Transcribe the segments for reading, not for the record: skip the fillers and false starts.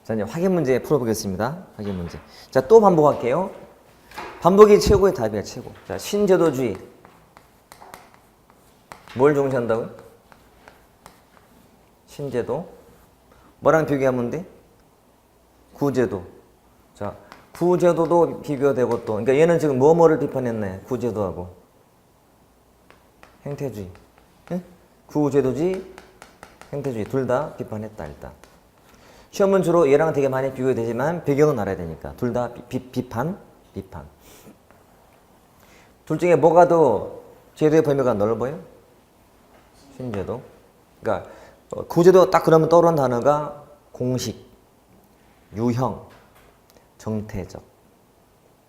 자, 이제 확인 문제 풀어보겠습니다. 확인 문제. 자, 또 반복할게요. 반복이 최고의 답이야, 최고. 자, 신제도주의. 뭘 중시한다고요? 신제도. 뭐랑 비교하면 돼? 구제도. 자, 구제도도 비교되고 또, 그러니까 얘는 지금 뭐를 비판했네? 구제도하고. 행태주의. 응? 구제도주의, 행태주의. 둘 다 비판했다, 일단. 시험은 주로 얘랑 되게 많이 비교되지만 배경은 알아야 되니까. 둘 다 비판. 둘 중에 뭐가 더 제도의 범위가 넓어요? 신제도. 그러니까 구제도 딱 그러면 떠오르는 단어가 공식, 유형, 정태적.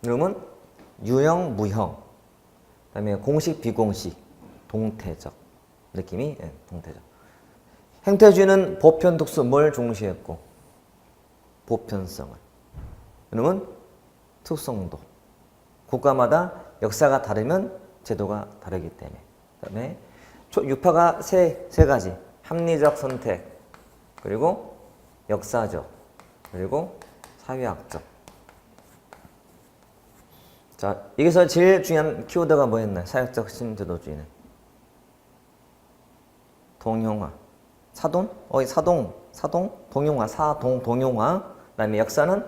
그러면 유형, 무형. 그다음에 공식, 비공식, 동태적. 느낌이 동태적. 행태주의는 보편, 특수 뭘 중시했고? 보편성을. 그러면 특성도. 국가마다 역사가 다르면 제도가 다르기 때문에. 그다음에 유파가 세 가지. 합리적 선택, 그리고 역사적, 그리고 사회학적. 자, 여기서 제일 중요한 키워드가 뭐였나요? 사회학적 신제도주의는. 동용화. 사돈? 사동? 동용화. 동용화. 그 다음에 역사는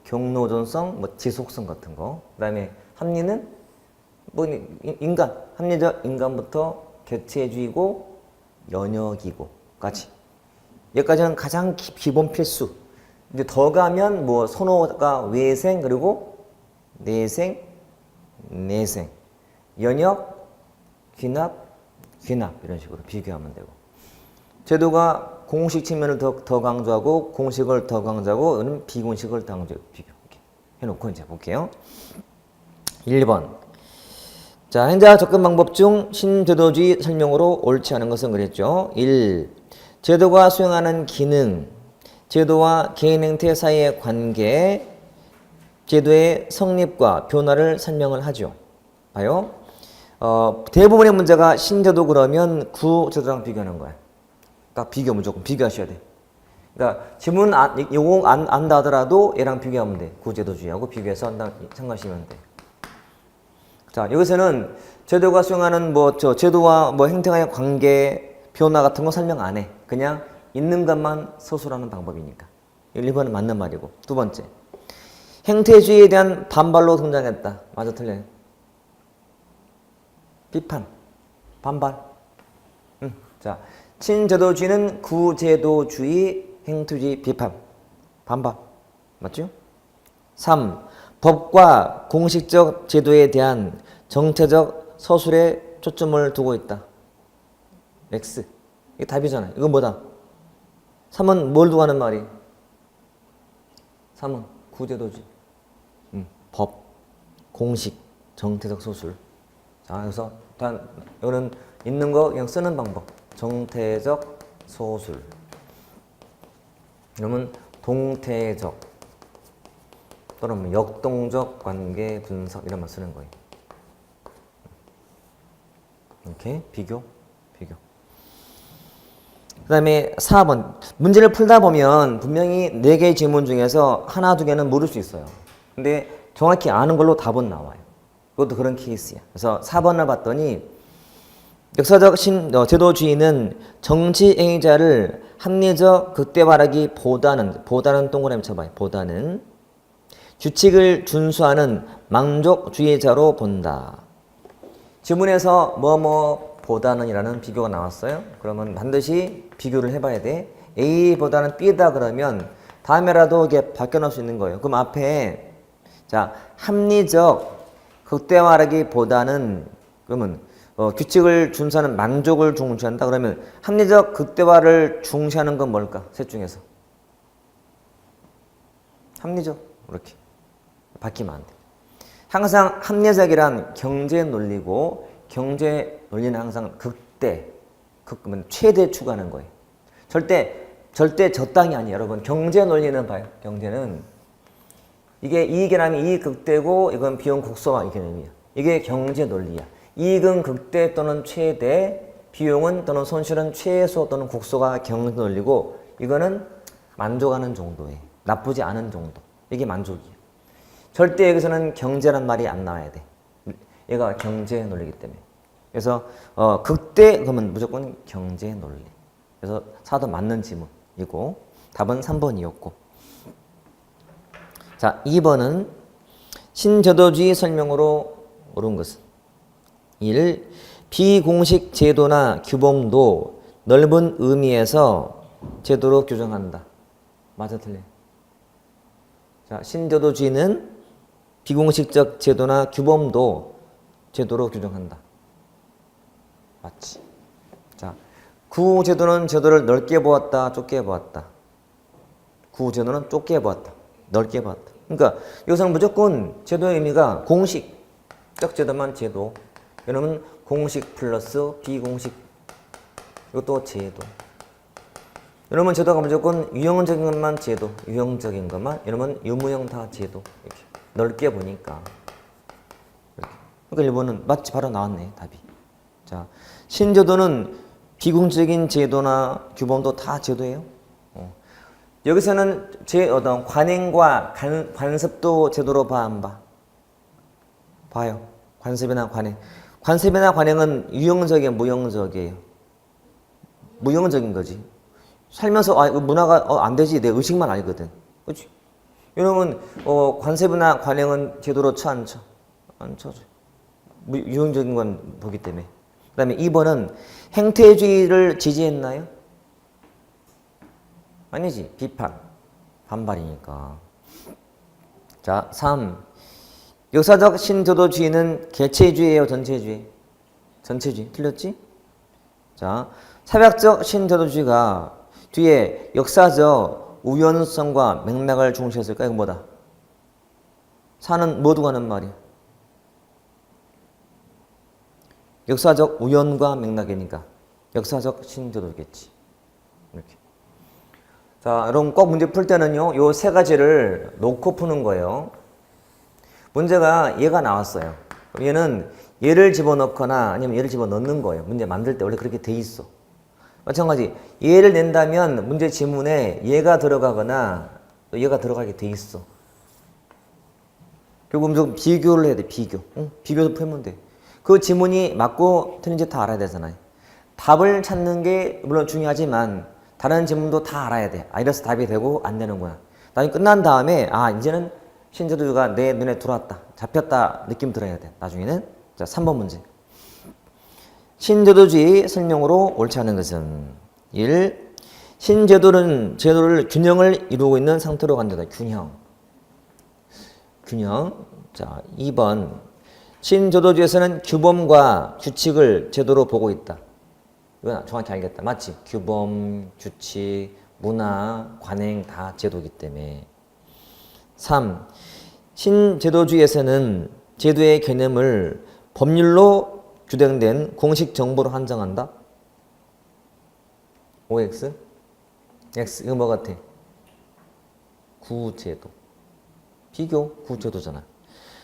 경로전성, 지속성 같은 거. 그 다음에 합리는 합리적 인간부터 개체주의고 연역이고까지. 여기까지는 가장 기본 필수. 이제 더 가면 선호가 외생, 그리고 내생, 내생, 연역, 귀납 이런 식으로 비교하면 되고. 제도가 공식 측면을 더 강조하고 공식을 더 강조하고 비공식을 더 강조하고 비교. 이렇게 해놓고 이제 볼게요. 1번. 자, 행자 접근 방법 중 신제도주의 설명으로 옳지 않은 것은 그랬죠. 1. 제도가 수행하는 기능, 제도와 개인 행태 사이의 관계, 제도의 성립과 변화를 설명을 하죠. 봐요. 대부분의 문제가 신제도 그러면 구제도랑 비교하는 거야. 딱 무조건 비교하셔야 돼. 그러니까 지문 요거 안다 하더라도 얘랑 비교하면 돼. 구제도주의하고 비교해서 생각하시면 돼. 자, 여기서는 제도가 수행하는 제도와 행태와의 관계, 변화 같은 거 설명 안 해. 그냥 있는 것만 서술하는 방법이니까. 1번은 맞는 말이고. 두 번째. 행태주의에 대한 반발로 등장했다. 맞아, 틀려요? 비판. 반발. 자, 신제도주의는 구제도주의, 행태주의, 비판. 반발. 맞죠? 3. 법과 공식적 제도에 대한 정체적 서술에 초점을 두고 있다. X. 이게 답이잖아요. 이건 뭐다? 3은 뭘 두고 하는 말이? 3은 구제도주의. 법, 공식, 정체적 서술. 자, 그래서 일단 이거는 있는 거 그냥 쓰는 방법. 정태적 서술. 그러면 동태적 또는 역동적 관계 분석 이런 말 쓰는 거예요. 이렇게 비교. 그 다음에 4번. 문제를 풀다 보면 분명히 4개의 질문 중에서 하나, 2개는 모를 수 있어요. 근데 정확히 아는 걸로 답은 나와요. 그것도 그런 케이스야. 그래서 4번을 봤더니 역사적 제도주의는 정치 행위자를 합리적 극대화하기보다는 동그라미 쳐봐요. 보다는 규칙을 준수하는 망족주의자로 본다. 지문에서 보다는 이라는 비교가 나왔어요. 그러면 반드시 비교를 해봐야 돼. A보다는 B다 그러면 다음에라도 이게 바뀌어놓을 수 있는 거예요. 그럼 앞에 자, 합리적 극대화하기보다는 그러면 규칙을 준수하는 만족을 중시한다. 그러면 합리적 극대화를 중시하는 건 뭘까? 셋 중에서. 합리적. 이렇게. 바뀌면 안 돼. 항상 합리적이란 경제 논리고 경제 논리는 항상 그러면 최대 추구하는 거예요. 절대 저땅이 아니에요. 여러분 경제 논리는 봐요. 경제는 이게 이익이라면 이익 극대고 이건 비용 국소화 이 개념이야. 이게 경제 논리야. 이익은 극대 또는 최대, 비용은 또는 손실은 최소 또는 국소가 경제 논리고 이거는 만족하는 정도에 나쁘지 않은 정도. 이게 만족이에요. 절대 여기서는 경제란 말이 안 나와야 돼. 얘가 경제 논리이기 때문에. 그래서 극대 그러면 무조건 경제 논리. 그래서 4도 맞는 지문이고 답은 3번이었고. 자, 2번은 신제도주의 설명으로 옳은 것은 1. 비공식 제도나 규범도 넓은 의미에서 제도로 규정한다. 맞아 틀려? 자, 신제도주의는 비공식적 제도나 규범도 제도로 규정한다. 맞지? 자, 구제도는 제도를 넓게 보았다, 좁게 보았다. 구제도는 좁게 보았다, 넓게 보았다. 그러니까 여기서는 무조건 제도의 의미가 공식적 제도만 제도. 이러면 공식 플러스 비공식. 이것도 제도. 이러면 제도가 무조건 유형적인 것만 제도, 유형적인 것만. 이러면 유무형 다 제도. 이렇게 넓게 보니까. 이렇게. 그러니까 1번은 맞지? 바로 나왔네, 답이. 자, 신제도는 비공식적인 제도나 규범도 다 제도예요. 여기서는 어떤 관행과 관습도 제도로 봐, 안 봐? 봐요. 관습이나 관행. 관습이나 관행은 유형적이에요, 무형적이에요? 무형적인 거지. 살면서 문화가 안 되지. 내 의식만 알거든. 그렇지? 이러면 관습이나 관행은 제도로 쳐 안 쳐? 안 쳐줘. 유형적인 건 보기 때문에. 그 다음에 2번은 행태주의를 지지했나요? 아니지. 비판. 반발이니까. 자, 3. 역사적 신제도주의는 개체주의예요, 전체주의? 전체주의. 틀렸지? 자, 사회학적 신제도주의가 뒤에 역사적 우연성과 맥락을 중시했을까? 이거 뭐다? 사는 뭐 두고 하는 말이야? 역사적 우연과 맥락이니까 역사적 신제도겠지. 이렇게. 자, 여러분 꼭 문제 풀 때는요, 요 세 가지를 놓고 푸는 거예요. 문제가 얘가 나왔어요. 얘는 얘를 집어넣거나 아니면 얘를 집어넣는 거예요. 문제 만들 때 원래 그렇게 돼 있어. 마찬가지 얘를 낸다면 문제 지문에 얘가 들어가거나 또 얘가 들어가게 돼 있어. 결국 무조건 비교를 해야 돼. 비교. 응? 비교도 풀면 돼. 그 지문이 맞고 틀린지 다 알아야 되잖아요. 답을 찾는 게 물론 중요하지만 다른 지문도 다 알아야 돼. 이래서 답이 되고 안 되는구나. 나중에 끝난 다음에 이제는 신제도주의가 내 눈에 들어왔다. 잡혔다. 느낌 들어야 돼. 나중에는. 자, 3번 문제. 신제도주의 설명으로 옳지 않은 것은 1. 신제도는 제도를 균형을 이루고 있는 상태로 간다. 균형. 자, 2번. 신제도주의에서는 규범과 규칙을 제도로 보고 있다. 이건 정확히 알겠다. 맞지? 규범, 규칙, 문화, 관행 다 제도이기 때문에. 3. 신제도주의에서는 제도의 개념을 법률로 규정된 공식 정보로 한정한다. OX? X, 이거 뭐 같아? 구제도. 비교, 구제도잖아.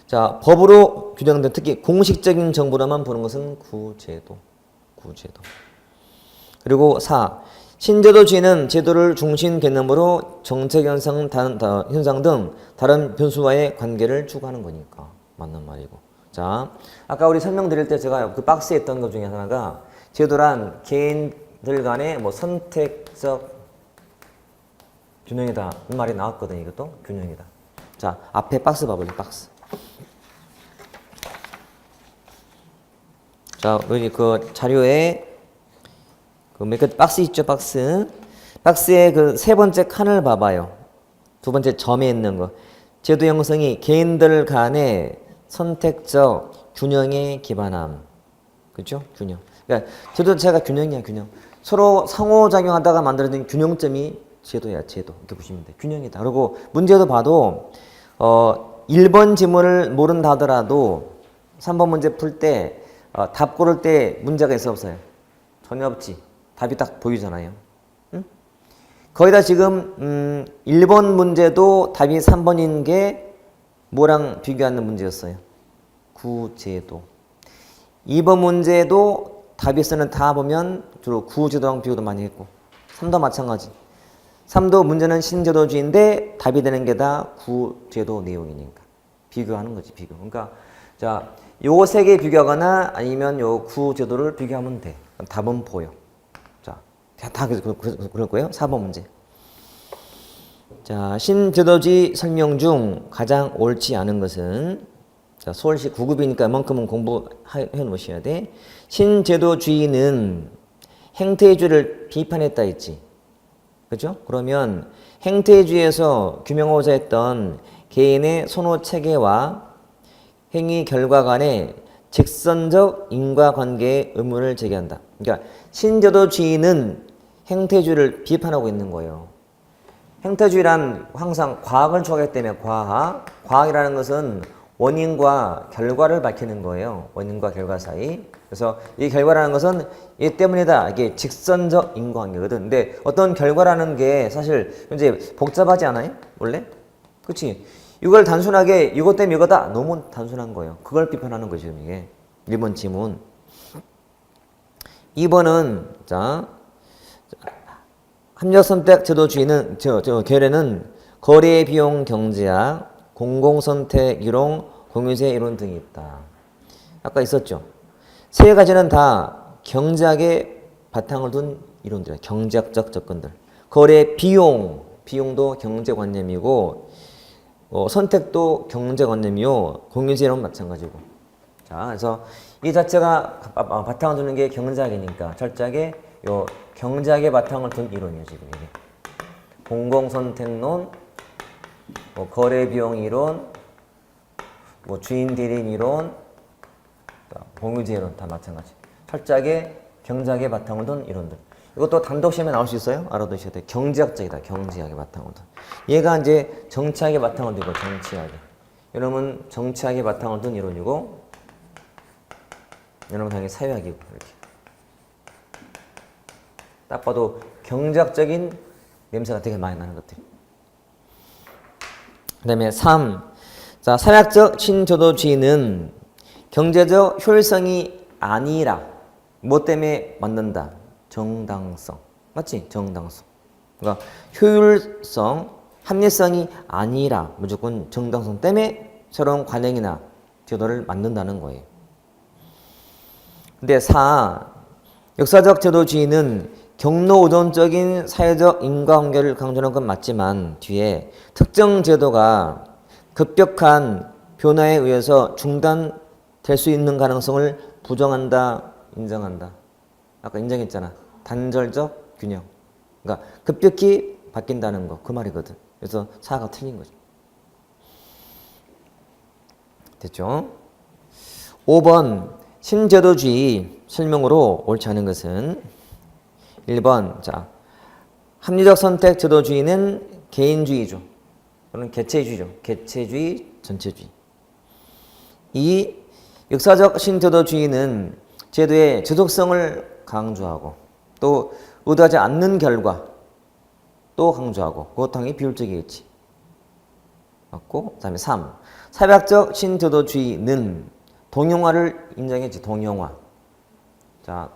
자, 법으로 규정된 특히 공식적인 정보로만 보는 것은 구제도. 그리고 4. 신제도주의는 제도를 중심 개념으로 정책 현상 등 다른 변수와의 관계를 추구하는 거니까 맞는 말이고. 자, 아까 우리 설명드릴 때 제가 그 박스에 있던 것 중에 하나가 제도란 개인들 간의 선택적 균형이다. 이 말이 나왔거든요. 이것도 균형이다. 자, 앞에 박스 봐볼래, 박스. 자, 여기 그 자료에 그 몇 개 박스 있죠, 박스. 박스에 그 세 번째 칸을 봐봐요. 두 번째 점에 있는 거. 제도 형성이 개인들 간의 선택적 균형에 기반함. 그죠? 균형. 그러니까 제도 자체가 균형이야, 균형. 서로 상호작용하다가 만들어진 균형점이 제도야, 제도. 이렇게 보시면 돼. 균형이다. 그리고 문제도 봐도 1번 지문을 모른다 하더라도 3번 문제 풀 때 답 고를 때 문제가 있어 없어요? 전혀 없지. 답이 딱 보이잖아요. 응? 거의 다 지금 1번 문제도 답이 3번인 게 뭐랑 비교하는 문제였어요? 구제도. 2번 문제도 답에서는 다 보면 주로 구제도랑 비교도 많이 했고 3도 마찬가지. 3도 문제는 신제도주의인데 답이 되는 게 다 구제도 내용이니까 비교하는 거지 비교. 그러니까 자, 요 세 개 비교하거나 아니면 요 구제도를 비교하면 돼. 답은 보여. 자, 다 그럴 거예요. 4번 문제. 자, 신제도주의 설명 중 가장 옳지 않은 것은 자, 서울시 9급이니까 이만큼은 공부해 놓으셔야 돼. 신제도주의는 행태주의를 비판했다 했지. 그죠? 그러면 행태주의에서 규명하고자 했던 개인의 선호 체계와 행위 결과 간의 직선적 인과관계의 의문을 제기한다. 그러니까 신제도주의는 행태주의를 비판하고 있는 거예요. 행태주의란 항상 과학을 추구하기 때문에 과학이라는 것은 원인과 결과를 밝히는 거예요. 원인과 결과 사이. 그래서 이 결과라는 것은 이 때문이다. 이게 직선적 인과관계거든. 근데 어떤 결과라는 게 사실 이제 복잡하지 않아요? 원래? 그렇지? 이걸 단순하게 이것 때문에 이거다. 너무 단순한 거예요. 그걸 비판하는 거죠, 이게. 1번 지문. 2번은 자 합력선택 제도주의는 결에는 거래 비용 경제학, 공공선택 이론, 공유세 이론 등이 있다. 아까 있었죠. 세 가지는 다 경제학의 바탕을 둔 이론들이야. 경제학적 접근들. 거래 비용도 경제관념이고 선택도 경제관념이요. 공유세 이론 마찬가지고. 자, 그래서 이 자체가 바탕을 두는 게 경제학이니까 철저하게 요 경제학의 바탕을 둔 이론이에요, 지금 이게. 공공선택론, 거래비용 이론, 주인 대리인 이론, 공유제 이론 다 마찬가지. 철저하게 경제학의 바탕을 둔 이론들. 이것도 단독 시험에 나올 수 있어요? 알아두셔야 돼요. 경제학적이다. 경제학의 바탕을 둔. 얘가 이제 정치학의 바탕을 두고 정치학의. 여러분 정치학의 바탕을 둔 이론이고, 여러분 당연히 사회학이고 이렇게. 딱 봐도 경제학적인 냄새가 되게 많이 나는 것들. 그 다음에 3. 자, 사회학적 신제도주의는 경제적 효율성이 아니라 뭐 때문에 만든다? 정당성. 맞지? 정당성. 그러니까 효율성, 합리성이 아니라 무조건 정당성 때문에 새로운 관행이나 제도를 만든다는 거예요. 근데 4. 역사적 제도주의는 경로우선적인 사회적 인과관계를 강조하는 건 맞지만 뒤에 특정 제도가 급격한 변화에 의해서 중단될 수 있는 가능성을 부정한다, 인정한다. 아까 인정했잖아. 단절적 균형. 그러니까 급격히 바뀐다는 거. 그 말이거든. 그래서 4가 틀린 거죠. 됐죠? 5번 신제도주의 설명으로 옳지 않은 것은 1번 자 합리적 선택 제도주의는 개인주의죠. 또는 개체주의죠. 개체주의, 전체주의. 2. 역사적 신제도주의는 제도의 지속성을 강조하고 또 의도하지 않는 결과 또 강조하고 그것 당연히 비율적이겠지. 맞고, 그 다음에 3. 사회학적 신제도주의는 동용화를 인정했지. 동용화. 자,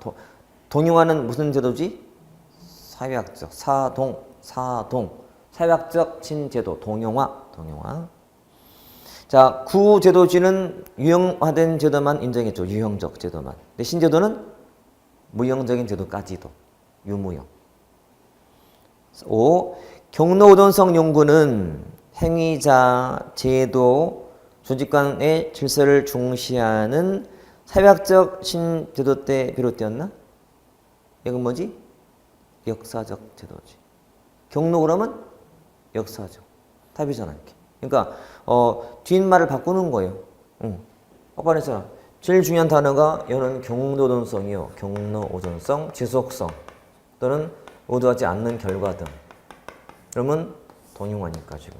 동용화는 무슨 제도지? 사회학적, 사동. 사회학적 신제도, 동용화. 자, 구제도주의는 유형화된 제도만 인정했죠. 유형적 제도만. 근데 신제도는 무형적인 제도까지도. 유무형. 5. 경로우선성 연구는 행위자, 제도, 조직 간의 질서를 중시하는 사회학적 신제도 때 비롯되었나? 이건 뭐지? 역사적 제도지. 경로 그러면 역사적. 답이잖아, 이렇게. 그러니까 뒷말을 바꾸는 거예요. 아까 그랬잖아. 제일 중요한 단어가 얘는 경로우선성이요. 경로우선성, 지속성 또는 의도하지 않는 결과 등. 그러면 동용화니까 지금.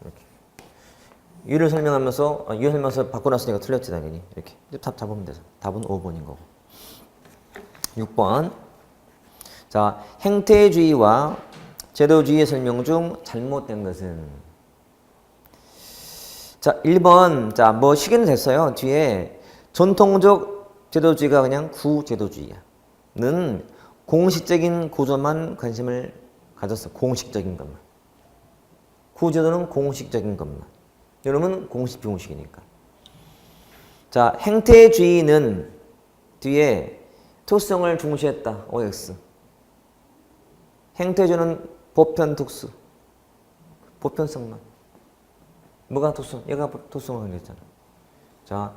이렇게. 이를 설명하면서 바꿔놨으니까 틀렸지 당연히. 이렇게. 답 잡으면 되죠. 답은 5번인 거고. 6번. 자, 행태주의와 제도주의의 설명 중 잘못된 것은. 자, 1번. 자, 뭐 시계는 됐어요. 뒤에 전통적 제도주의가 그냥 구제도주의야. 는 공식적인 구조만 관심을 가졌어. 공식적인 것만. 구제도는 공식적인 것만. 이놈은 공식 비공식이니까. 자, 행태주의는 뒤에 특성을 중시했다. OX. 행태주의는 보편 특수. 보편성만. 뭐가 특수? 얘가 특수성을 했잖아. 자,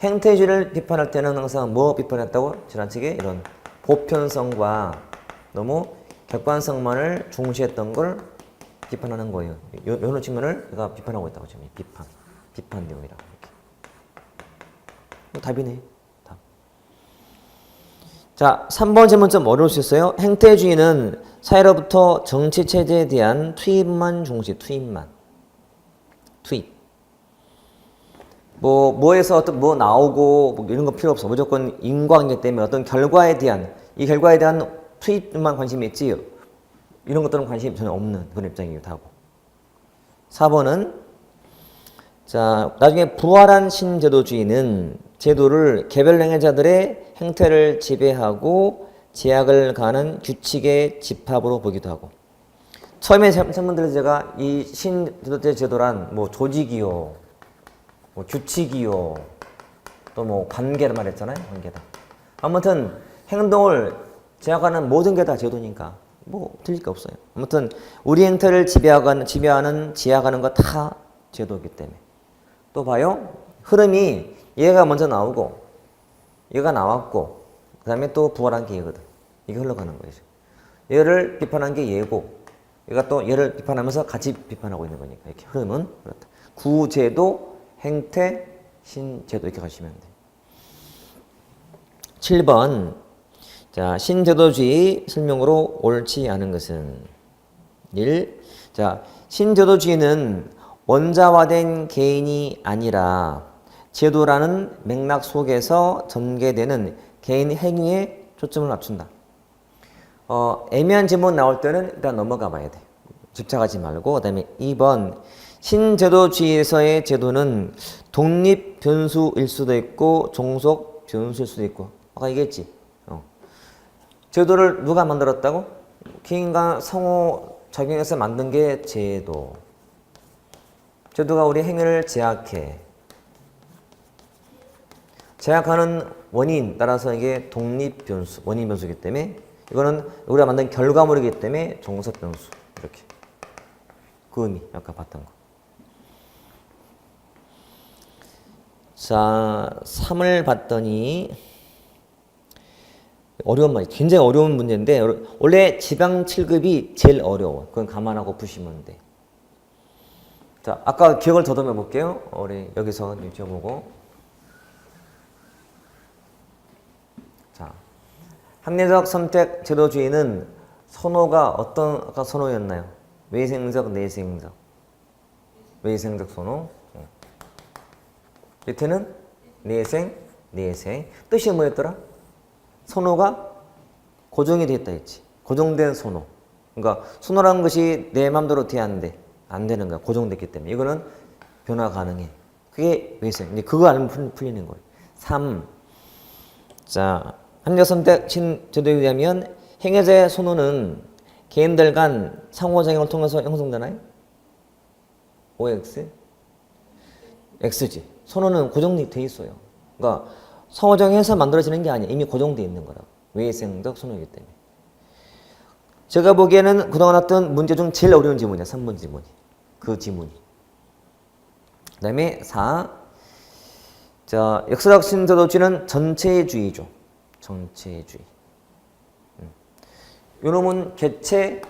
행태주의를 비판할 때는 항상 뭐 비판했다고? 지나치게 이런 보편성과 너무 객관성만을 중시했던 걸 비판하는 거예요. 이런 측면을 내가 비판하고 있다고 지금 비판 내용이라고 이렇게. 답이네. 답. 자, 3번 질문 좀 어려울 수 있어요. 행태주의는 사회로부터 정치 체제에 대한 투입만 중시, 투입만. 투입. 뭐에서 어떤 뭐 나오고 뭐 이런 거 필요 없어. 무조건 인과관계 때문에 어떤 결과에 대한 이 결과에 대한 투입만 관심이 있지. 이런 것들은 관심이 전혀 없는 그런 입장이기도 하고. 4번은 자, 나중에 부활한 신제도주의는 제도를 개별 행위자들의 행태를 지배하고 제약을 가하는 규칙의 집합으로 보기도 하고. 처음에 설명드린 제가 이 신제도주의 제도란 뭐 조직이요, 뭐 규칙이요, 또 뭐 관계를 말했잖아요. 관계다. 아무튼 행동을 제약하는 모든 게 다 제도니까 뭐 틀릴 게 없어요. 아무튼 우리 행태를 지배하는 제약하는 거 다 제도이기 때문에. 또 봐요. 흐름이 얘가 먼저 나오고 얘가 나왔고 그 다음에 또 부활한 게 얘거든. 이게 흘러가는 거예요. 얘를 비판한 게 얘고 얘가 또 얘를 비판하면서 같이 비판하고 있는 거니까 이렇게 흐름은 그렇다. 구제도, 행태, 신제도 이렇게 가시면 돼요. 7번 자, 신제도주의 설명으로 옳지 않은 것은 1. 자, 신제도주의는 원자화된 개인이 아니라 제도라는 맥락 속에서 전개되는 개인 행위에 초점을 맞춘다. 애매한 질문 나올 때는 일단 넘어가 봐야 돼. 집착하지 말고. 그 다음에 2번 신제도주의에서의 제도는 독립 변수일 수도 있고 종속 변수일 수도 있고. 아까 얘기했지. 제도를 누가 만들었다고? 개인과 상호 작용해서 만든 게 제도. 제도가 우리 행위를 제약해. 제약하는 원인 따라서 이게 독립 변수, 원인 변수이기 때문에 이거는 우리가 만든 결과물이기 때문에 종속 변수. 이렇게. 그 의미 아까 봤던 거. 자, 3을 봤더니 어려운 말이 굉장히 어려운 문제인데 원래 지방 7급이 제일 어려워. 그건 감안하고 푸시면 돼. 자, 아까 기억을 더듬어 볼게요. 우리 여기서 지어보고. 자, 합리적 선택 제도주의는 선호가 어떤 아까 선호였나요? 외생적, 내생적. 외생적 선호. 밑에는 내생. 뜻이 뭐였더라? 선호가 고정이 되어 있지. 고정된 선호. 그러니까 선호라는 것이 내 마음대로 돼야 안 되는 거야. 고정됐기 때문에. 이거는 변화 가능해. 그게 외생. 근데 그거 알면 풀리는 거예요. 3. 자, 합리적 선택 신제도에 의하면 행위자의 선호는 개인들 간 상호작용을 통해서 형성되나요? OX? X지. 선호는 고정이 돼 있어요. 그러니까 상호작용해서 만들어지는 게 아니야. 이미 고정돼 있는 거라고. 외생적 선호이기 때문에. 제가 보기에는 그동안 했던 문제 중 제일 어려운 지문이야. 3번 지문이. 그 지문이. 그 다음에 4. 자, 역사적 신제도주의는 전체주의죠. 전체주의. 요놈은 개체,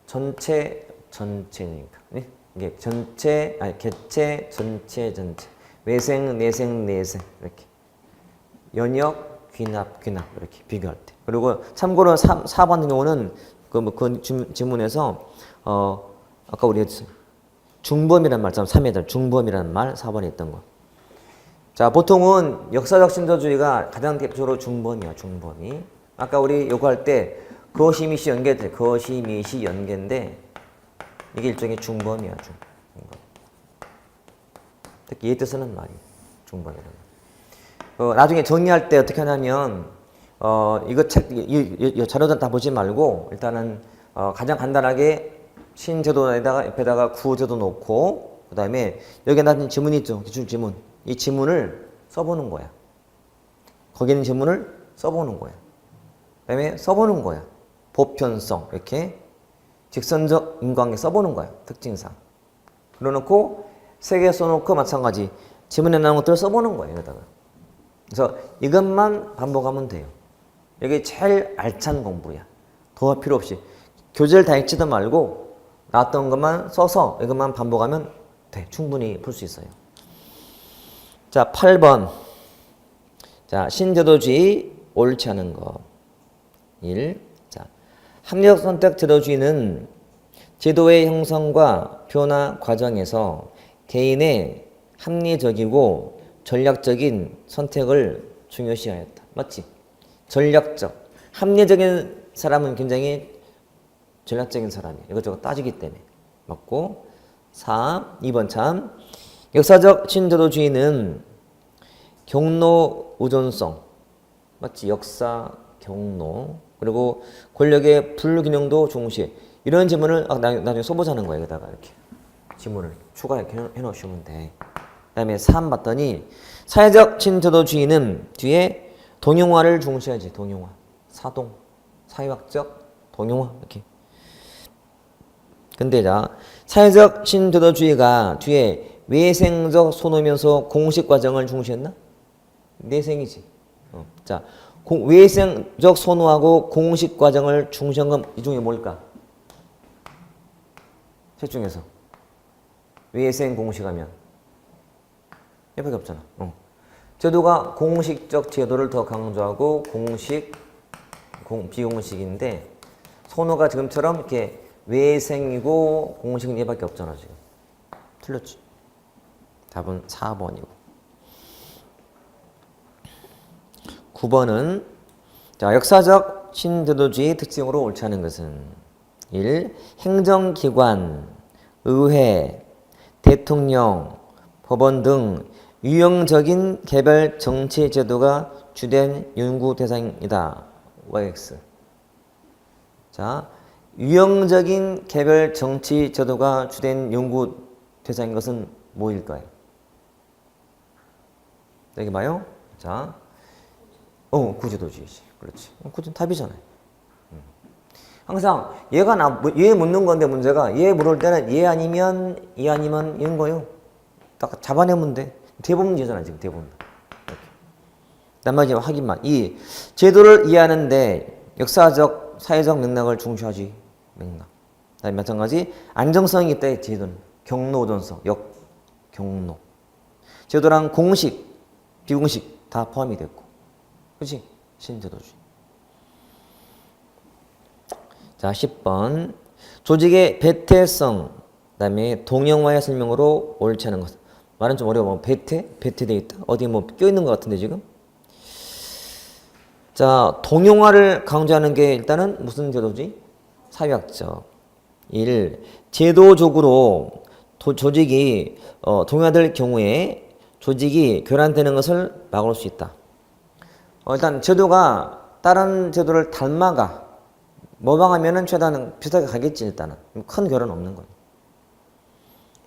전체니까. 네? 이게 개체, 전체. 외생, 내생, 이렇게. 연역, 귀납 이렇게 비교할 때. 그리고 참고로 4번 같은 경우는 그 지문에서 아까 우리 중범이라는 말, 3회들 중범이라는 말 4번에 있던 거. 자, 보통은 역사적 신도주의가 가장 대표적으로 중범이야, 중범이. 아까 우리 요거 할 때 거시미시 연계돼. 거시미시 연계인데 이게 일종의 중범이야, 중범. 특히 얘 뜻 쓰는 말이 중범이라는 말. 나중에 정리할 때 어떻게 하냐면 이거 이 자료들 다 보지 말고 일단은 가장 간단하게 신제도에다가 옆에다가 구제도 놓고 그 다음에 여기에 나진 지문이 있죠. 기출 지문. 이 지문을 써보는 거야. 거기 있는 지문을 써보는 거야. 그 다음에 써보는 거야. 보편성 이렇게 직선적 인과관계 써보는 거야. 특징상. 그려놓고 3개 써놓고 마찬가지 지문에 나오는 것들을 써보는 거예요. 여기다가. 그래서 이것만 반복하면 돼요. 이게 제일 알찬 공부야. 더 필요 없이. 교재를 다 읽지도 말고 나왔던 것만 써서 이것만 반복하면 돼. 충분히 풀 수 있어요. 자, 8번. 자, 신제도주의 옳지 않은 거. 1. 자, 합리적 선택 제도주의는 제도의 형성과 변화 과정에서 개인의 합리적이고 전략적인 선택을 중요시하였다. 맞지? 전략적. 합리적인 사람은 굉장히 전략적인 사람이에요. 이것저것 따지기 때문에. 맞고. 4. 2번 참. 역사적 신제도주의는 경로 의존성. 맞지? 역사, 경로. 그리고 권력의 불균형도 중시. 이런 지문을 나중에 써보자는 거예요. 여기다가 이렇게. 지문을 추가해 놓으시면 돼. 그 다음에 3 봤더니 사회적 신제도주의는 뒤에 동용화를 중시하지. 동용화. 사동. 사회학적 동용화. 이렇게. 근데 자, 사회적 신제도주의가 뒤에 외생적 선호면서 공식 과정을 중시했나? 내생이지. 자, 외생적 선호하고 공식 과정을 중시한 건 이 중에 뭘까? 셋 중에서. 외생 공식하면 얘밖에 없잖아. 제도가 공식적 제도를 더 강조하고 공식, 비공식인데 선호가 지금처럼 이렇게 외생이고 공식은 얘밖에 없잖아 지금. 틀렸지. 답은 4번이고. 9번은 자, 역사적 신제도주의 특징으로 옳지 않은 것은 1. 행정기관, 의회, 대통령, 법원 등 유형적인 개별 정치 제도가 주된 연구 대상이다. YX. 자, 유형적인 개별 정치 제도가 주된 연구 대상인 것은 뭐일까요? 여기 봐요. 자, 구제도주의지. 그렇지. 구제는 답이잖아요. 항상 얘 묻는 건데 문제가 얘 물을 때는 얘 아니면 이런 거요. 딱 잡아내면 돼. 대부분 문제잖아 지금 대부분. 이렇게. 나머지 확인만. 이 제도를 이해하는데 역사적, 사회적 맥락을 중시하지. 맥락. 그다음에 마찬가지 안정성이 있다. 제도는 경로 의존성, 경로. 제도랑 공식, 비공식 다 포함이 됐고, 그렇지? 신제도주의. 자, 10번. 조직의 배태성, 그다음에 동형화의 설명으로 옳지 않은 것. 말은 좀 어려워. 배태돼 있다. 어디 뭐 껴있는 것 같은데 지금. 자, 동형화를 강조하는 게 일단은 무슨 제도지? 사회학적. 1. 제도적으로 조직이 동요화될 경우에 조직이 교란되는 것을 막을 수 있다. 일단 제도가 다른 제도를 닮아가. 모방하면은 최대한 비슷하게 가겠지 일단은. 큰 결은 없는 거예요.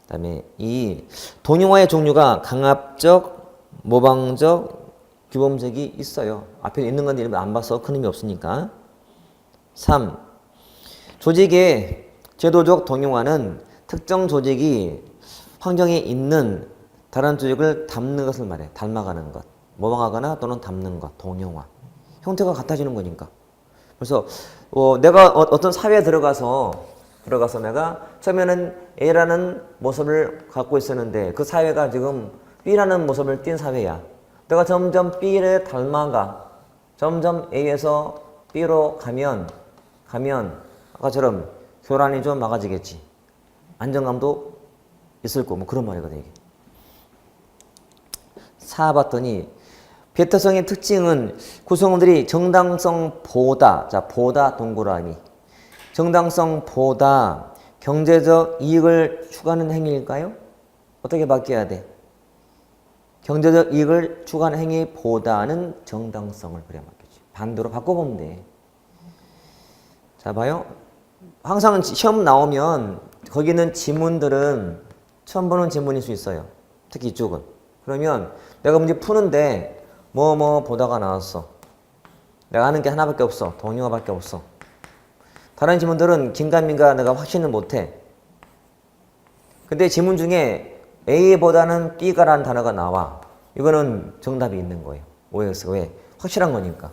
그다음에 이 동용화의 종류가 강압적, 모방적, 규범적이 있어요. 앞에 있는 건데 일부 안 봐서 큰 의미 없으니까. 3. 조직의 제도적 동용화는 특정 조직이 환경에 있는 다른 조직을 담는 것을 말해. 닮아가는 것. 모방하거나 또는 담는 것. 동용화. 형태가 같아지는 거니까. 그래서 내가 어떤 사회에 들어가서 내가 처음에는 A라는 모습을 갖고 있었는데 그 사회가 지금 B라는 모습을 띈 사회야. 내가 점점 B를 닮아가. 점점 A에서 B로 가면 아까처럼 교란이 좀 막아지겠지. 안정감도 있을 거고 뭐 그런 말이거든 이게. 4 봤더니 배타성의 특징은 구성원들이 정당성보다, 자, 보다 동그라미. 정당성보다 경제적 이익을 추구하는 행위일까요? 어떻게 바뀌어야 돼? 경제적 이익을 추구하는 행위보다는 정당성을 그래야 맞겠지. 반대로 바꿔보면 돼. 자, 봐요. 항상 시험 나오면 거기는 지문들은 처음 보는 지문일 수 있어요. 특히 이쪽은. 그러면 내가 문제 푸는데 뭐 보다가 나왔어. 내가 아는 게 하나밖에 없어. 동영어밖에 없어. 다른 지문들은 긴가민가 내가 확신을 못해. 근데 지문 중에 A보다는 B가라는 단어가 나와. 이거는 정답이 있는 거예요. OX. 왜? 확실한 거니까.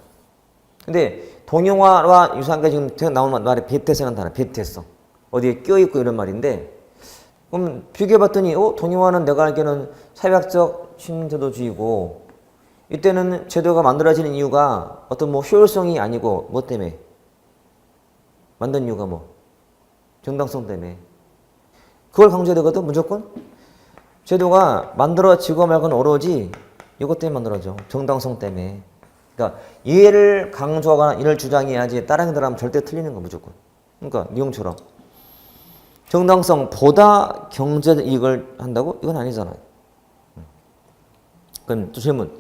근데 동영화와 유사한 게 지금 나오는 말이 배태성이라는 단어, 배태성. 어디에 껴있고 이런 말인데, 그럼 비교해봤더니, 동영화는 내가 알기에는 사회학적 신제도주의고, 이때는 제도가 만들어지는 이유가 어떤 뭐 효율성이 아니고, 뭐 때문에? 만든 이유가 뭐? 정당성 때문에. 그걸 강조해야 되거든, 무조건? 제도가 만들어지고 말고는 오로지 이것 때문에 만들어져. 정당성 때문에. 그러니까 이해를 강조하거나 이를 주장해야지 다른 사람은 절대 틀리는 거 무조건. 그러니까 니용처럼 정당성보다 경제적 이익을 한다고? 이건 아니잖아요. 그럼 또 질문.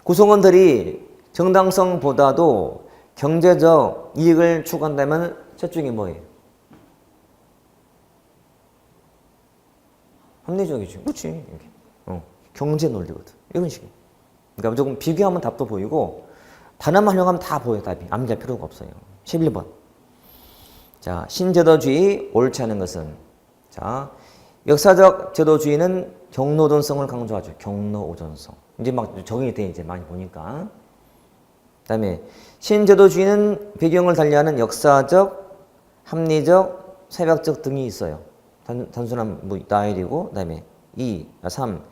구성원들이 정당성보다도 경제적 이익을 추구한다면 첫 중에 뭐예요? 합리적이지. 그렇지. 경제 논리거든. 이런 식이에요. 그러니까 무조건 비교하면 답도 보이고 단어만 활용하면 다 보여. 답이. 암기할 필요가 없어요. 11번. 자, 신제도주의 옳지 않은 것은, 자, 역사적 제도주의는 경로우전성을 강조하죠. 경로우전성. 이제 막 적용이 돼 이제 많이 보니까. 그다음에 신제도주의는 배경을 달리하는 역사적, 합리적, 사회학적 등이 있어요. 단순한 뭐 나열이고, 그다음에 3.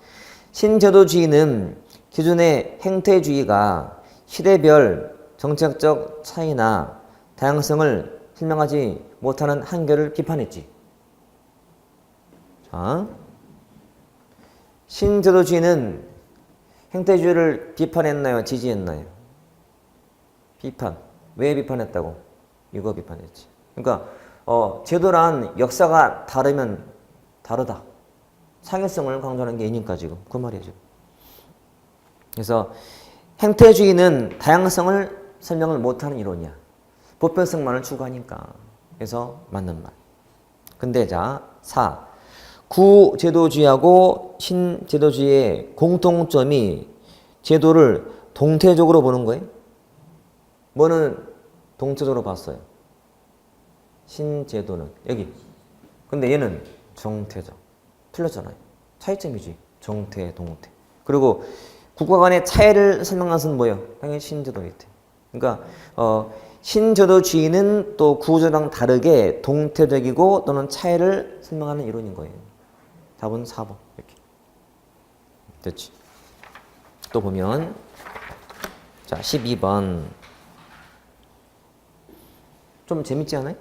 신제도주의는 기존의 행태주의가 시대별 정책적 차이나 다양성을 설명하지 못하는 한계를 비판했지. 자, 신제도주의는 행태주의를 비판했나요? 지지했나요? 비판. 왜 비판했다고? 이거 비판했지. 그러니까 제도란 역사가 다르면 다르다. 상해성을 강조하는 게 이니까 지금 그 말이죠. 그래서 행태주의는 다양성을 설명을 못하는 이론이야. 보편성만을 추구하니까. 그래서 맞는 말. 근데 자, 4. 구제도주의하고 신제도주의의 공통점이 제도를 동태적으로 보는 거예요. 뭐는 동태적으로 봤어요? 신제도는 여기. 근데 얘는 정태적. 틀렸잖아요. 차이점이지. 정태, 동태. 그리고 국가 간의 차이를 설명하는 것은 뭐예요? 당연히 신제도겠대. 그러니까 신제도주의는 또 구조랑 다르게 동태적이고 또는 차이를 설명하는 이론인 거예요. 답은 4번. 이렇게. 됐지. 또 보면 자, 12번. 좀 재밌지 않아요?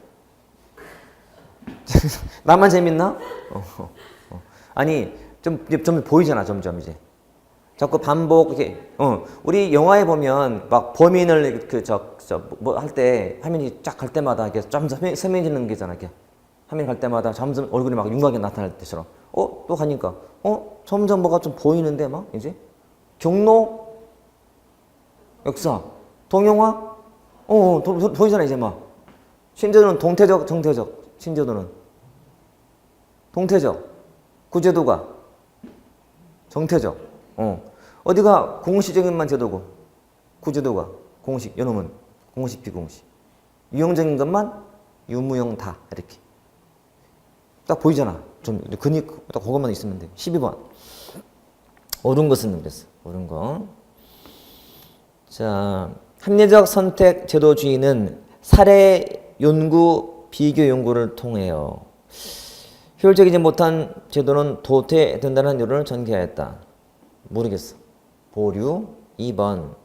나만 재밌나? 아니, 좀 보이잖아, 점점 이제. 자꾸 반복, 이렇게, 우리 영화에 보면 막 범인을 뭐 할 때, 화면이 쫙 갈 때마다 이렇게 점점 선명해지는 게 있잖아, 이렇게. 화면이 갈 때마다 점점 얼굴이 막 윤곽이 나타날 때처럼. 또 가니까, 점점 뭐가 좀 보이는데, 막, 이제? 경로? 역사? 동영화? 보이잖아, 이제 막. 신제도는 동태적, 정태적. 신제도는 동태적. 구제도가 정태적. 어디가 공식적인만 제도고 구제도가 공식. 요놈은 공식, 비공식. 유형적인 것만 유무형 다. 이렇게. 딱 보이잖아. 좀 근육 딱 그것만 있으면 돼. 12번. 옳은 것은 그랬어. 옳은 거. 자, 합리적 선택 제도주의는 사례 연구, 비교 연구를 통해요. 효율적이지 못한 제도는 도태된다는 이론을 전개하였다. 모르겠어. 보류. 2번.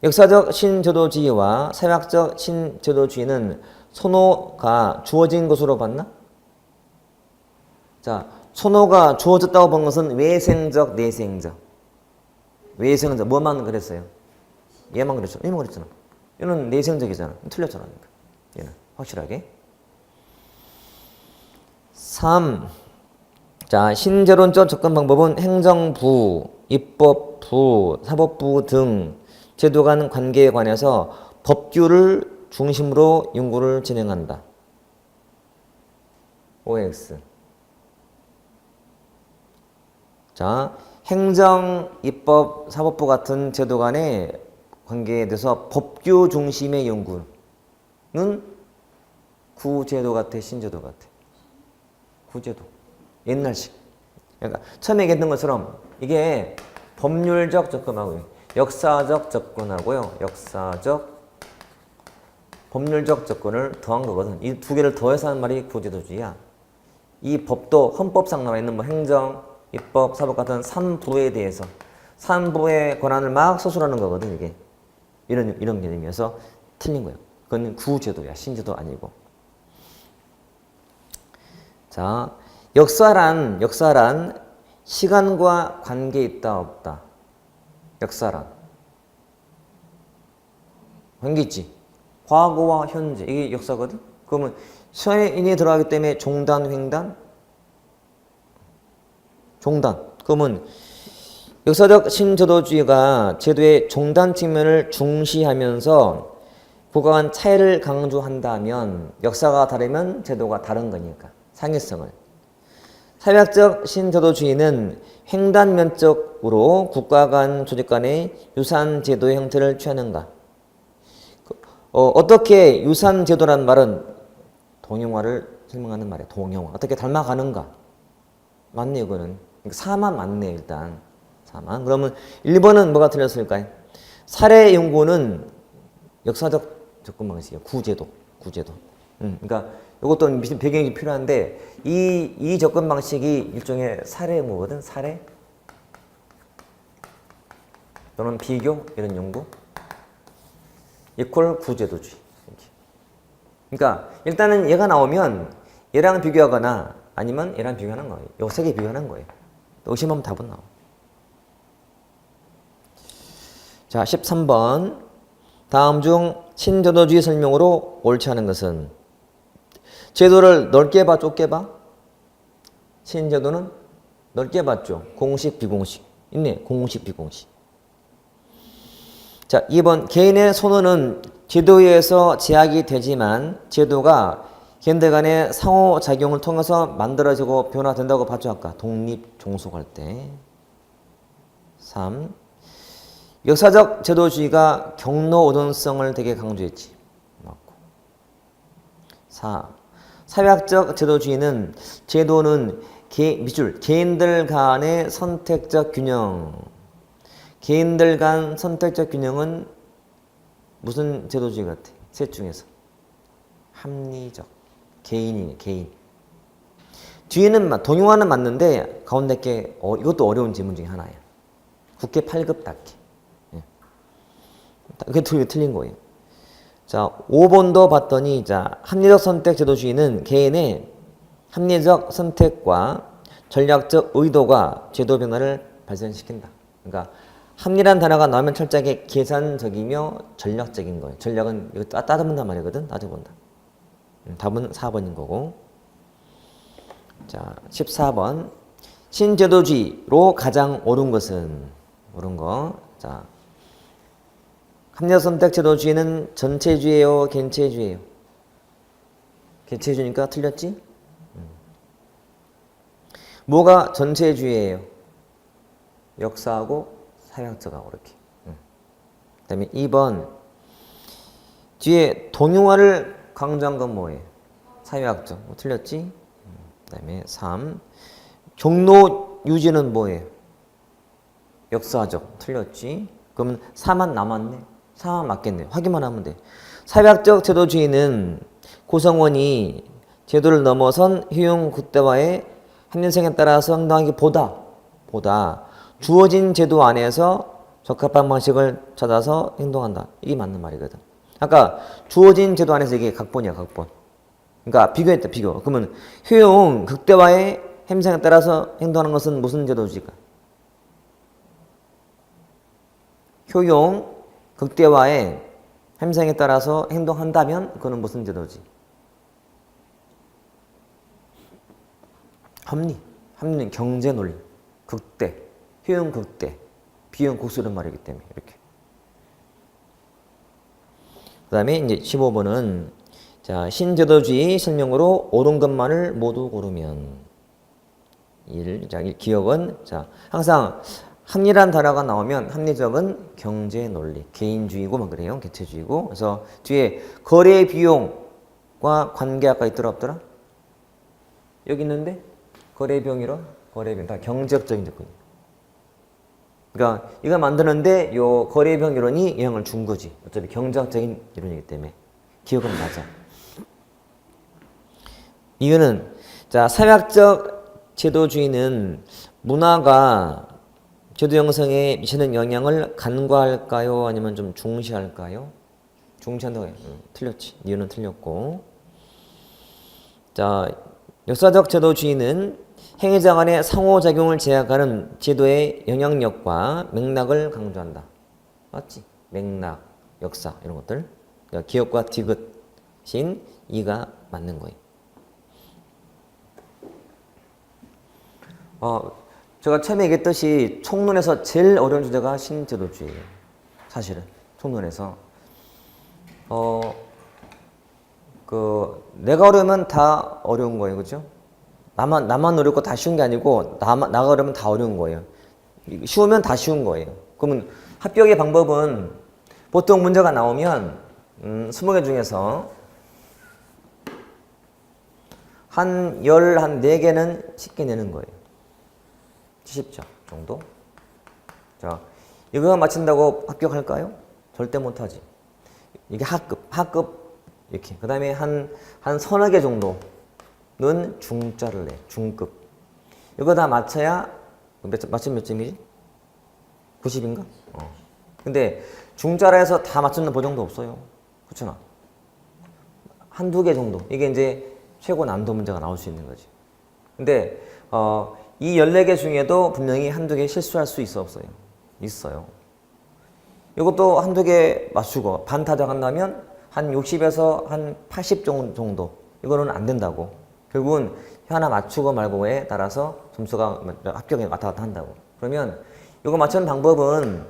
역사적 신제도주의와 사회학적 신제도주의는 선호가 주어진 것으로 봤나? 자, 선호가 주어졌다고 본 것은 외생적, 내생적. 외생적. 뭐만 그랬어요? 얘만 그랬잖아. 얘만 그랬잖아. 얘는 내생적이잖아. 틀렸잖아. 그러니까. 얘는 확실하게. 3. 자, 신제론적 접근 방법은 행정부 입법부, 사법부 등 제도 간 관계에 관해서 법규를 중심으로 연구를 진행한다. OX. 자, 행정, 입법, 사법부 같은 제도 간의 관계에 대해서 법규 중심의 연구는 구제도 같아, 신제도 같아? 구제도. 옛날식. 그러니까 처음에 얘기했던 것처럼 이게 법률적 접근하고요. 역사적 접근하고요. 역사적, 법률적 접근을 더한 거거든. 이 두 개를 더해서 하는 말이 구제도주의야. 이 법도 헌법상 나와 있는 뭐 행정, 입법, 사법 같은 3부에 대해서 3부의 권한을 막 서술하는 거거든, 이게. 이런 개념이어서 틀린 거예요. 그건 구제도야. 신제도 아니고. 자, 역사란 시간과 관계 있다, 없다? 역사란. 관계 있지. 과거와 현재. 이게 역사거든? 그러면 시간이 들어가기 때문에 종단, 횡단? 종단. 그러면 역사적 신제도주의가 제도의 종단 측면을 중시하면서 그간 차이를 강조한다면 역사가 다르면 제도가 다른 거니까 상위성을. 사회학적 신제도주의는 횡단면적으로 국가 간 조직 간의 유산 제도의 형태를 취하는가? 어떻게 유산 제도라는 말은 동영화를 설명하는 말이야. 동영화. 어떻게 닮아가는가? 맞네, 이거는. 사만 맞네, 일단. 사만. 그러면 1번은 뭐가 틀렸을까요? 사례 연구는 역사적 접근 방식이에요. 구제도. 그러니까 이것도 배경이 필요한데 이 접근 방식이 일종의 사례 연구거든. 사례 또는 비교 이런 연구 이퀄 구제도주의. 그러니까 일단은 얘가 나오면 얘랑 비교하거나 아니면 얘랑 비교하는 거예요. 요 세 개 비교하는 거예요. 의심하면 답은 나와. 자, 13번. 다음 중 신제도주의 설명으로 옳지 않은 것은? 제도를 넓게 봐, 좁게 봐? 신제도는 넓게 봤죠. 공식, 비공식. 있네. 공식, 비공식. 자, 2번. 개인의 선호는 제도에 의해서 제약이 되지만 제도가 개인들 간의 상호작용을 통해서 만들어지고 변화된다고 봤죠. 아까 독립 종속할 때. 3. 역사적 제도주의가 경로 우선성을 되게 강조했지. 맞고. 4. 사회학적 제도주의는 제도는 개인들 간의 선택적 균형. 개인들 간 선택적 균형은 무슨 제도주의 같아? 셋 중에서. 합리적. 개인이네, 개인. 뒤에는 동영화는 맞는데 가운데 게 이것도 어려운 질문 중에 하나야. 국회 8급 닫기. 그게 틀린 거예요. 자, 5번도 봤더니 자, 합리적 선택 제도주의는 개인의 합리적 선택과 전략적 의도가 제도 변화를 발생시킨다. 그러니까 합리란 단어가 나오면 철저하게 계산적이며 전략적인 거예요. 전략은 이거 따져본단 말이거든. 따져본다. 답은 4번인 거고. 자, 14번. 신제도주의로 가장 옳은 것은? 옳은 거. 자, 합리적 선택 제도주의는 전체주의예요, 개체주의예요? 개체주의니까 틀렸지? 뭐가 전체주의예요? 역사하고 사회학적하고 이렇게. 그 다음에 2번. 뒤에 동영화를 강조한 건 뭐예요? 사회학적. 틀렸지? 그 다음에 3. 경로 유지는 뭐예요? 역사적. 틀렸지? 그러면 4만 남았네. 4만 맞겠네. 확인만 하면 돼. 사회학적 제도주의는 구성원이 제도를 넘어선 효용 극대화의 합리성에 따라서 행동하기보다 주어진 제도 안에서 적합한 방식을 찾아서 행동한다. 이게 맞는 말이거든. 아까 주어진 제도 안에서 이게 각본이야, 각본. 그러니까 비교했다, 비교. 그러면 효용 극대화의 행성에 따라서 행동하는 것은 무슨 제도주의가? 효용 극대화의 행성에 따라서 행동한다면 그거는 무슨 제도지? 합리, 경제 논리, 극대, 효용 극대. 비용 국수란 말이기 때문에 이렇게. 그다음에 이제 15번은 자, 신제도주의 설명으로 옳은 것만을 모두 고르면 1. 자, 기억은 자, 항상 합리란 단어가 나오면 합리적은 경제 논리, 개인주의고 막 그래요. 개체주의고. 그래서 뒤에 거래 비용과 관계가 있더라 없더라? 여기 있는데 거래 비용이라 거래 비용 다 경제적인 조건이에요. 그러니까 이걸 만드는데 요 거래 비용 이론이 영향을 준 거지. 어차피 경제학적인 이론이기 때문에 기억은 맞아. 이유는 자, 사회학적 제도주의는 문화가 제도 형성에 미치는 영향을 간과할까요? 아니면 좀 중시할까요? 중시한다고 해요. 틀렸지. 이유는 틀렸고. 자, 역사적 제도주의는 행위자 간의 상호작용을 제약하는 제도의 영향력과 맥락을 강조한다. 맞지? 맥락, 역사 이런 것들. 그러니까 기업과 디귿인 이가 맞는 거예요. 제가 처음에 얘기했듯이 총론에서 제일 어려운 주제가 신제도주의예요. 사실은 총론에서 내가 어려우면 다 어려운 거예요, 그렇죠? 나만 어렵고 다 쉬운 게 아니고 나가 어려우면 다 어려운 거예요. 쉬우면 다 쉬운 거예요. 그러면 합격의 방법은 보통 문제가 나오면 20개 중에서 한 4개는 쉽게 내는 거예요. 70점 정도. 자, 이거 맞춘다고 합격할까요? 절대 못하지. 이게 하급 이렇게. 그 다음에 한 서너 개 정도는 중짜를 내. 중급. 이거 다 맞춰야 맞추면 몇 점이지? 90인가? 근데 중짜라 해서 다 맞추는 보장도 없어요. 그렇잖아. 한두 개 정도. 이게 이제 최고 난도 문제가 나올 수 있는 거지. 근데 이 14개 중에도 분명히 한두 개 실수할 수 있어 없어요? 있어요. 이것도 한두 개 맞추고 반타작한다면 한 60에서 한 80 정도. 이거는 안 된다고. 결국은 하나 맞추고 말고에 따라서 점수가 합격에 왔다 갔다 한다고. 그러면 이거 맞추는 방법은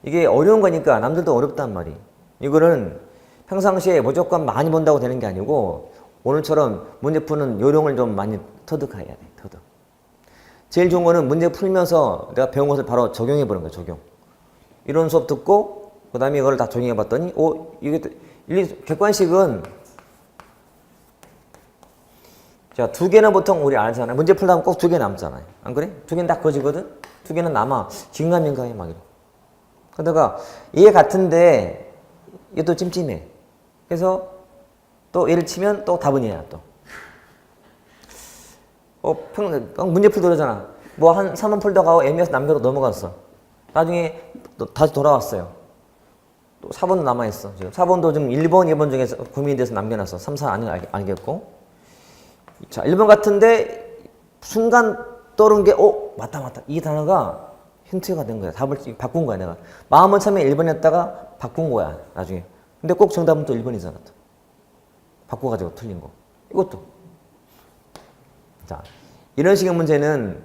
이게 어려운 거니까 남들도 어렵단 말이. 이거는 평상시에 무조건 많이 본다고 되는 게 아니고 오늘처럼 문제 푸는 요령을 좀 많이 터득해야 돼. 터득. 제일 좋은 거는 문제 풀면서 내가 배운 것을 바로 적용해 보는 거야. 적용. 이론 수업 듣고 그 다음에 이걸 다 적용해 봤더니 이게 객관식은 자, 2개는 보통 우리 알잖아요. 문제 풀다 보면 꼭 2개 남잖아요. 안 그래? 2개는 다 거지거든? 2개는 남아. 긴가민가해 막 이래. 그러다가 얘 같은데 얘도 찜찜해. 그래서 또 얘를 치면 또 답은 얘야 또. 문제 풀도 그러잖아. 뭐 한 3번 풀다가 애매해서 남겨도 넘어갔어. 나중에 또 다시 돌아왔어요. 또 4번도 남아있어. 지금 4번도 좀 1번, 2번 중에서 고민이 돼서 남겨놨어. 3, 4 알겠고. 자, 1번 같은데 순간 떠오른 게 맞다. 이 단어가 힌트가 된 거야. 답을 바꾼 거야, 내가. 마음은 처음에 1번 했다가 바꾼 거야, 나중에. 근데 꼭 정답은 또 1번이잖아. 또. 바꿔가지고 틀린 거. 이것도. 자, 이런 식의 문제는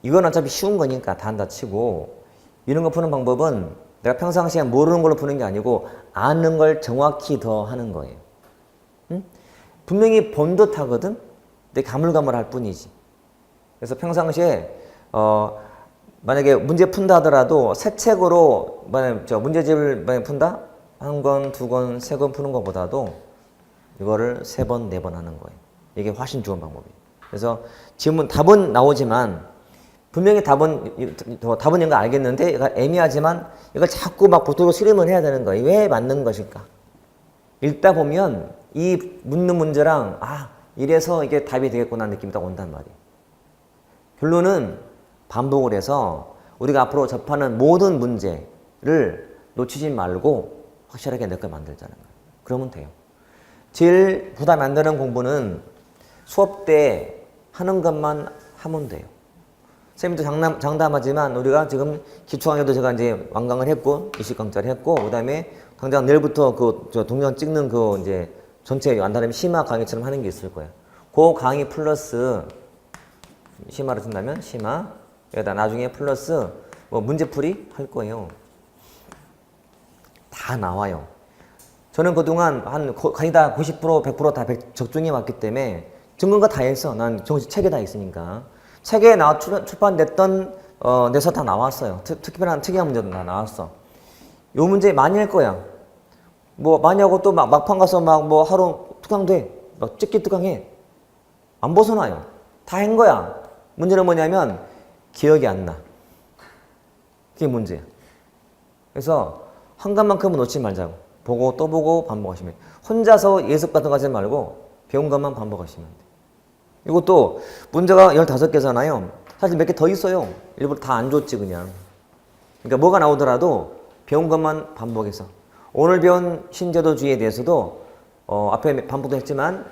이건 어차피 쉬운 거니까 다 한다 치고 이런 거 푸는 방법은 내가 평상시에 모르는 걸로 푸는 게 아니고 아는 걸 정확히 더 하는 거예요. 응? 분명히 본 듯 하거든? 근데 가물가물할 뿐이지. 그래서 평상시에 만약에 문제 푼다 하더라도 새 책으로 만약에 문제집을 만약에 푼다? 1권, 2권, 3권 푸는 것보다도 이거를 3번, 4번 하는 거예요. 이게 훨씬 좋은 방법이에요. 그래서 지금은 답은 나오지만 분명히 답은 이런 거 알겠는데 이거 애매하지만 이걸 자꾸 막 보통으로 수렴을 해야 되는 거예요. 왜 맞는 것일까? 읽다 보면 이 묻는 문제랑 이래서 이게 답이 되겠구나 느낌이 딱 온단 말이에요. 결론은 반복을 해서 우리가 앞으로 접하는 모든 문제를 놓치지 말고 확실하게 내 걸 만들자는 거예요. 그러면 돼요. 제일 부담 안 되는 공부는 수업 때 하는 것만 하면 돼요. 선생님도 장담하지만 우리가 지금 기초강의도 제가 이제 완강을 했고 20강짜리 했고 그 다음에 당장 내일부터 저 동영상 찍는 이제 전체 완다름에 심화 강의처럼 하는 게 있을 거예요. 그 강의 플러스 심화를 쓴다면 심화 여기다 나중에 플러스 문제풀이 할 거예요. 다 나와요. 저는 그동안 거의 다 90%, 100%다 적중해 왔기 때문에 증거가 다 있어. 난 책에 다 있으니까. 책에 출판됐던 데서 다 나왔어요. 특별한 특이한 문제도 다 나왔어. 요 문제 많이 할 거야. 뭐 많이 하고 또 막판 가서 하루 특강돼. 찍기 특강해. 안 벗어나요. 다 한 거야. 문제는 뭐냐면 기억이 안 나. 그게 문제야. 그래서 한 것만큼은 놓지 말자고. 보고 또 보고 반복하시면 돼요. 혼자서 예습 같은 거 하지 말고 배운 것만 반복하시면 돼요. 이것도 문제가 15개잖아요. 사실 몇 개 더 있어요. 일부러 다 안 줬지 그냥. 그러니까 뭐가 나오더라도 배운 것만 반복해서. 오늘 배운 신제도주의에 대해서도 앞에 반복도 했지만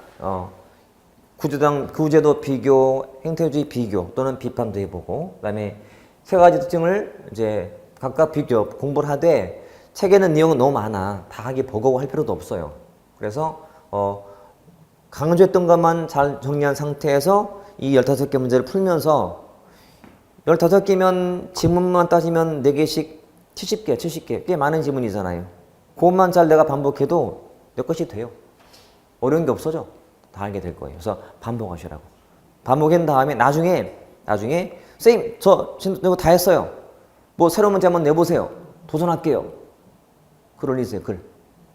구제도 비교, 행태주의 비교 또는 비판도 해보고 그다음에 세 가지 특징을 이제 각각 비교 공부를 하되 책에는 내용은 너무 많아. 다 하기 보고 할 필요도 없어요. 그래서 강조했던 것만 잘 정리한 상태에서 이 15개 문제를 풀면서 15개면 지문만 따지면 4개씩 70개 꽤 많은 지문이잖아요. 그것만 잘 내가 반복해도 내 것이 돼요. 어려운 게 없어져. 다 알게 될 거예요. 그래서 반복하시라고. 반복한 다음에 나중에 선생님 저 이거 다 했어요. 뭐 새로운 문제 한번 내보세요. 도전할게요. 글 올리세요. 글.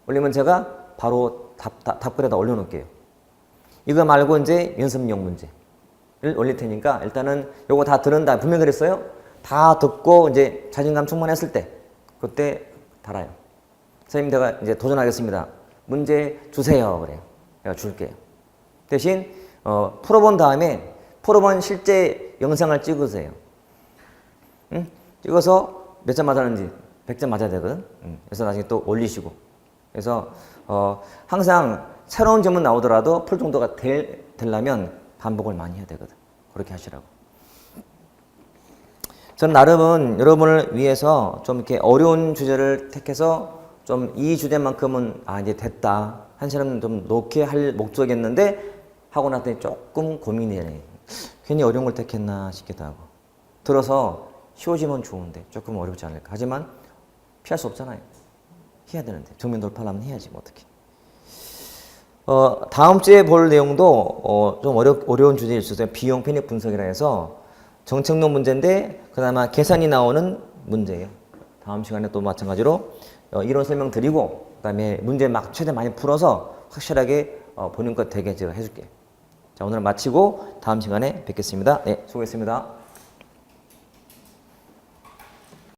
올리면 제가 바로 답글에다 올려놓을게요. 이거 말고 이제 연습용 문제를 올릴 테니까 일단은 요거 다 들은 다음 분명히 그랬어요. 다 듣고 이제 자신감 충만했을 때 그때 달아요. 선생님 제가 이제 도전하겠습니다. 문제 주세요. 그래요. 내가 줄게요. 대신 풀어본 다음에 풀어본 실제 영상을 찍으세요. 응? 찍어서 몇 점 맞았는지 100점 맞아야 되거든. 그래서 나중에 또 올리시고. 그래서 항상 새로운 점은 나오더라도 풀 정도가 되려면 반복을 많이 해야 되거든. 그렇게 하시라고. 저는 나름은 여러분을 위해서 좀 이렇게 어려운 주제를 택해서 좀 이 주제만큼은 이제 됐다. 한 시간은 좀 놓게 할 목적이었는데 하고 났더니 조금 고민이네. 괜히 어려운 걸 택했나 싶기도 하고. 들어서 쉬워지면 좋은데 조금 어렵지 않을까. 하지만 피할 수 없잖아요. 해야 되는데. 정면 돌파하려면 해야지 뭐 어떻게. 다음 주에 볼 내용도 좀 어려운 주제일 수 있어요. 비용 편익 분석이라 해서 정책론 문제인데 그나마 계산이 나오는 문제예요. 다음 시간에 또 마찬가지로 이론 설명 드리고 그다음에 문제 막 최대한 많이 풀어서 확실하게 보는 것 되게 제가 해줄게요. 자, 오늘 마치고 다음 시간에 뵙겠습니다. 네, 수고했습니다.